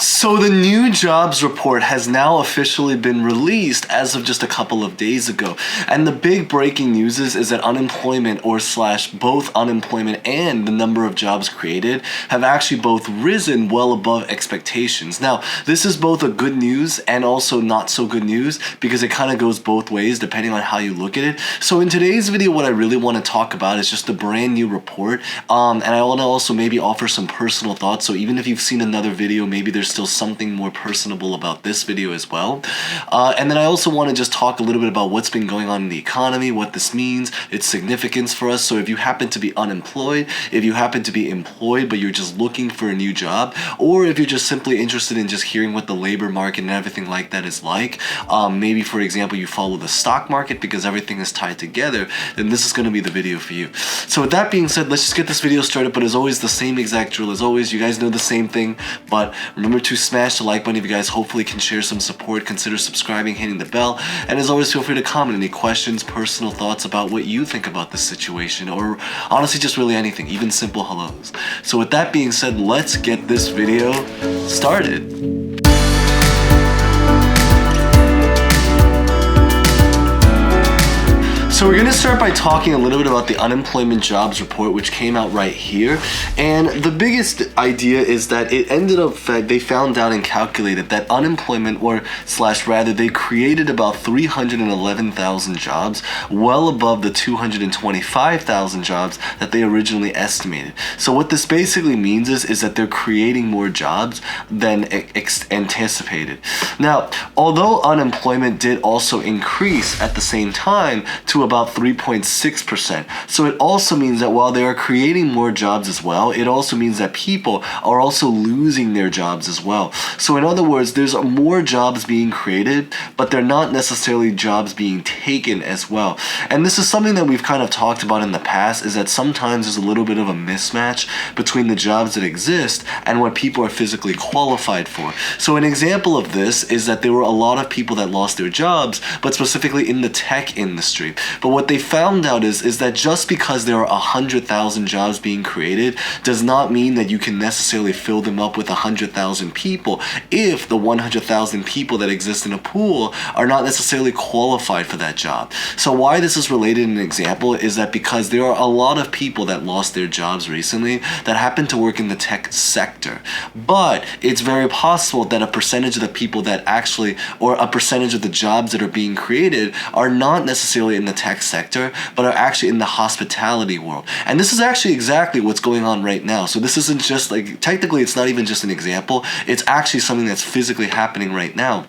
So the new jobs report has now officially been released as of just a couple of days ago. And the big breaking news is that unemployment both unemployment and the number of jobs created have actually both risen well above expectations. Now, this is both a good news and also not so good news because it kind of goes both ways depending on how you look at it. So in today's video, what I really want to talk about is just the brand new report. And I want to also maybe offer some personal thoughts. So even if you've seen another video, maybe there's still something more personable about this video as well. And then I also want to just talk a little bit about what's been going on in the economy, what this means, its significance for us. So if you happen to be unemployed, if you happen to be employed, but you're just looking for a new job, or if you're just simply interested in just hearing what the labor market and everything like that is like, maybe for example, you follow the stock market because everything is tied together, then this is going to be the video for you. So with that being said, let's just get this video started. But as always, the same exact drill as always. You guys know the same thing, but remember to smash the like button if you guys hopefully can share some support. Consider subscribing, hitting the bell, and as always, feel free to comment any questions, personal thoughts about what you think about this situation, or honestly just really anything, even simple hellos. So with that being said, let's get this video started. So we're going to start by talking a little bit about the unemployment jobs report, which came out right here. And the biggest idea is that it ended up that they found out and calculated that unemployment, they created about 311,000 jobs, well above the 225,000 jobs that they originally estimated. So what this basically means is that they're creating more jobs than anticipated. Now, although unemployment did also increase at the same time to about 3.6%. So it also means that while they are creating more jobs as well, it also means that people are also losing their jobs as well. So in other words, there's more jobs being created, but they're not necessarily jobs being taken as well. And this is something that we've kind of talked about in the past, is that sometimes there's a little bit of a mismatch between the jobs that exist and what people are physically qualified for. So an example of this is that there were a lot of people that lost their jobs, but specifically in the tech industry. But what they found out is that just because there are 100,000 jobs being created does not mean that you can necessarily fill them up with 100,000 people if the 100,000 people that exist in a pool are not necessarily qualified for that job. So why this is related in an example is that because there are a lot of people that lost their jobs recently that happen to work in the tech sector. But it's very possible that a percentage of the people that actually, or a percentage of the jobs that are being created are not necessarily in the tech sector, but are actually in the hospitality world. And this is actually exactly what's going on right now. So this isn't just like, technically it's not even just an example, it's actually something that's physically happening right now.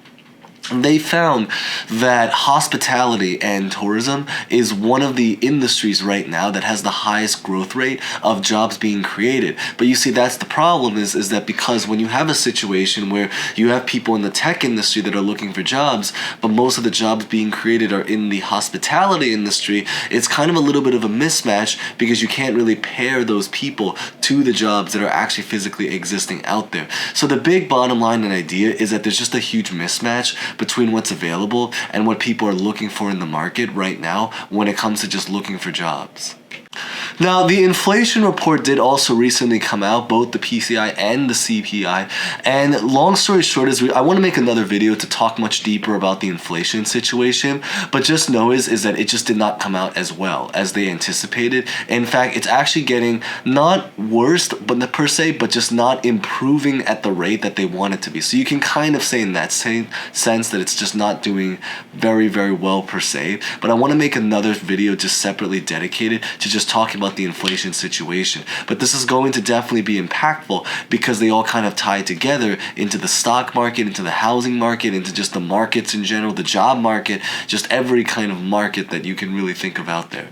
They found that hospitality and tourism is one of the industries right now that has the highest growth rate of jobs being created. But you see, that's the problem is that because when you have a situation where you have people in the tech industry that are looking for jobs, but most of the jobs being created are in the hospitality industry, it's kind of a little bit of a mismatch because you can't really pair those people to the jobs that are actually physically existing out there. So the big bottom line and idea is that there's just a huge mismatch between what's available and what people are looking for in the market right now when it comes to just looking for jobs. Now, the inflation report did also recently come out, both the PCI and the CPI. And long story short is I want to make another video to talk much deeper about the inflation situation. But just know is that it just did not come out as well as they anticipated. In fact, it's actually getting not worse, but per se, but just not improving at the rate that they want it to be. So you can kind of say in that same sense that it's just not doing very, very well per se. But I want to make another video just separately dedicated to just talking about the inflation situation. But this is going to definitely be impactful because they all kind of tie together into the stock market, into the housing market, into just the markets in general, the job market, just every kind of market that you can really think of out there.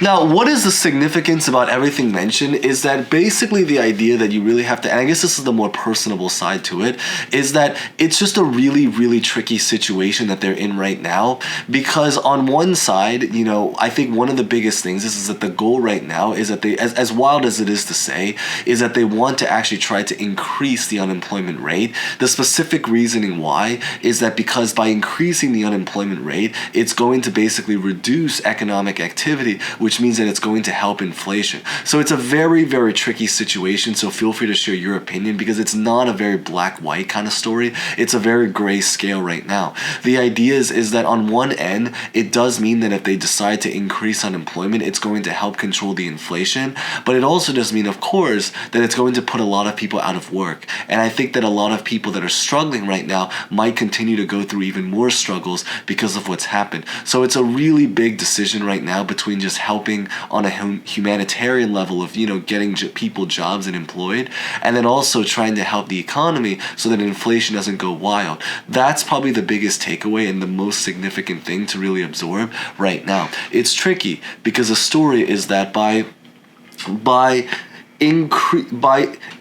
Now, what is the significance about everything mentioned is that basically the idea that you really have to, and I guess this is the more personable side to it, is that it's just a really, really tricky situation that they're in right now. Because on one side, you know, I think one of the biggest things is that the goal right now is that they, as wild as it is to say, is that they want to actually try to increase the unemployment rate. The specific reasoning why is that because by increasing the unemployment rate, it's going to basically reduce economic activity, which means that it's going to help inflation. So it's a very, very tricky situation. So feel free to share your opinion, because it's not a very black-white kind of story. It's a very gray scale right now. The idea is that on one end, it does mean that if they decide to increase unemployment, it's going to help control the inflation. But it also does mean, of course, that it's going to put a lot of people out of work. And I think that a lot of people that are struggling right now might continue to go through even more struggles because of what's happened. So it's a really big decision right now between just helping on a humanitarian level of, getting people jobs and employed, and then also trying to help the economy so that inflation doesn't go wild. That's probably the biggest takeaway and the most significant thing to really absorb right now. It's tricky because the story is that by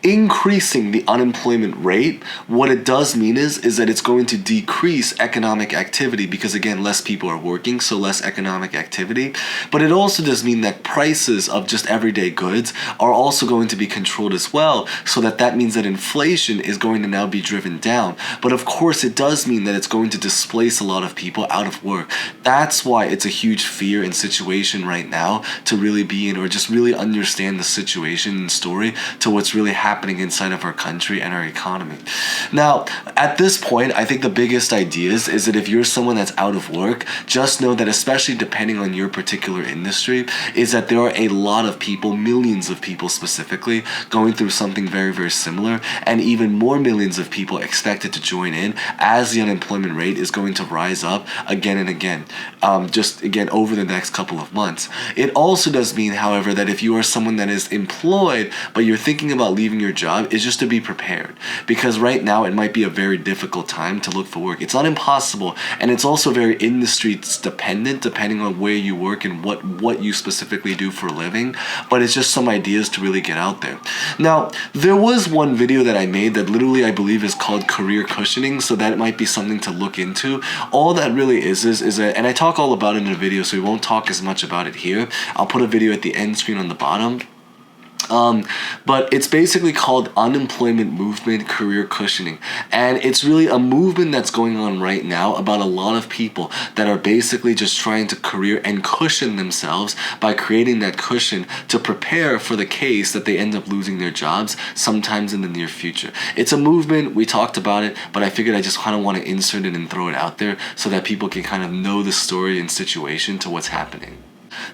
increasing the unemployment rate, what it does mean is that it's going to decrease economic activity, because again, less people are working, so less economic activity. But it also does mean that prices of just everyday goods are also going to be controlled as well, so that means that inflation is going to now be driven down. But of course, it does mean that it's going to displace a lot of people out of work. That's why it's a huge fear and situation right now to really be in, or just really understand the situation and story to what's really happening inside of our country and our economy. Now, at this point, I think the biggest idea is that if you're someone that's out of work, just know that, especially depending on your particular industry, is that there are a lot of people, millions of people specifically, going through something very, very similar, and even more millions of people expected to join in as the unemployment rate is going to rise up again and again, just again over the next couple of months. It also does mean, however, that if you are someone that is employed, but you're thinking about leaving your job, is just to be prepared, because right now it might be a very difficult time to look for work. It's not impossible, and it's also very industry dependent, depending on where you work and what you specifically do for a living, but it's just some ideas to really get out there. Now, there was one video that I made that literally I believe is called career cushioning, so that might be something to look into. All that really is that, and I talk all about it in a video, so we won't talk as much about it here. I'll put a video at the end screen on the bottom. But it's basically called Unemployment Movement Career Cushioning. And it's really a movement that's going on right now about a lot of people that are basically just trying to career and cushion themselves by creating that cushion to prepare for the case that they end up losing their jobs sometimes in the near future. It's a movement, we talked about it, but I figured I just kind of want to insert it and throw it out there so that people can kind of know the story and situation to what's happening.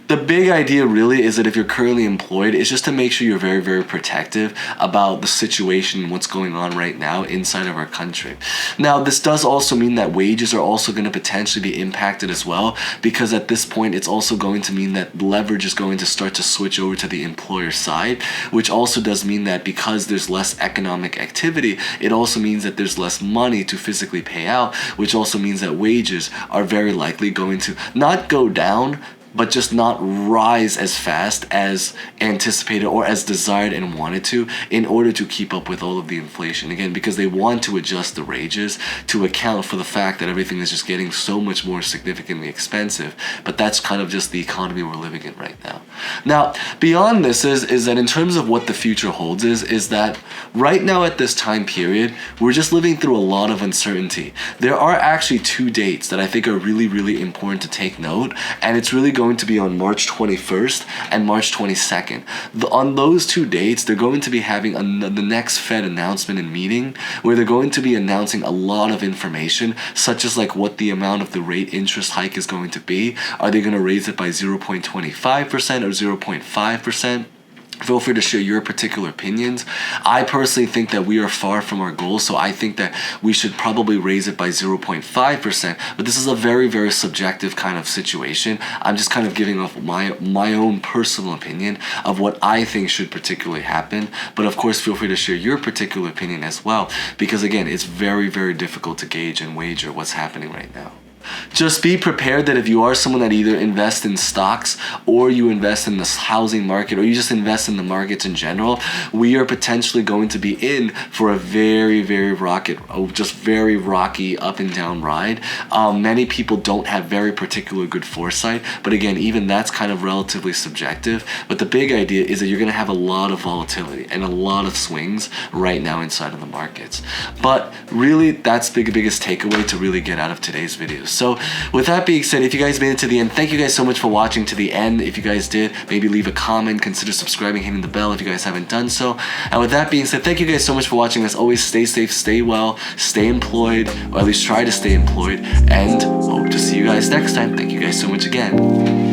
The big idea really is that if you're currently employed, is just to make sure you're very, very protective about the situation and what's going on right now inside of our country. Now, this does also mean that wages are also going to potentially be impacted as well, because at this point, it's also going to mean that leverage is going to start to switch over to the employer side, which also does mean that because there's less economic activity, it also means that there's less money to physically pay out, which also means that wages are very likely going to not go down, but just not rise as fast as anticipated or as desired and wanted to, in order to keep up with all of the inflation. Again, because they want to adjust the wages to account for the fact that everything is just getting so much more significantly expensive. But that's kind of just the economy we're living in right now. Now, beyond this is that in terms of what the future holds is that right now at this time period, we're just living through a lot of uncertainty. There are actually two dates that I think are really, really important to take note, and it's really going to be on March 21st and March 22nd. On those two dates, they're going to be having the next Fed announcement and meeting, where they're going to be announcing a lot of information, such as like what the amount of the rate interest hike is going to be. Are they going to raise it by 0.25% or 0.5%? Feel free to share your particular opinions. I personally think that we are far from our goal, so I think that we should probably raise it by 0.5%, but this is a very, very subjective kind of situation. I'm just kind of giving off my own personal opinion of what I think should particularly happen, but of course, feel free to share your particular opinion as well, because again, it's very, very difficult to gauge and wager what's happening right now. Just be prepared that if you are someone that either invests in stocks or you invest in the housing market or you just invest in the markets in general, we are potentially going to be in for a very, very rocky up and down ride. Many people don't have very particular good foresight, but again, even that's kind of relatively subjective. But the big idea is that you're going to have a lot of volatility and a lot of swings right now inside of the markets. But really, that's the biggest takeaway to really get out of today's video. So with that being said, if you guys made it to the end, thank you guys so much for watching to the end. If you guys did, maybe leave a comment, consider subscribing, hitting the bell if you guys haven't done so. And with that being said, thank you guys so much for watching. As always, stay safe, stay well, stay employed, or at least try to stay employed, and hope to see you guys next time. Thank you guys so much again.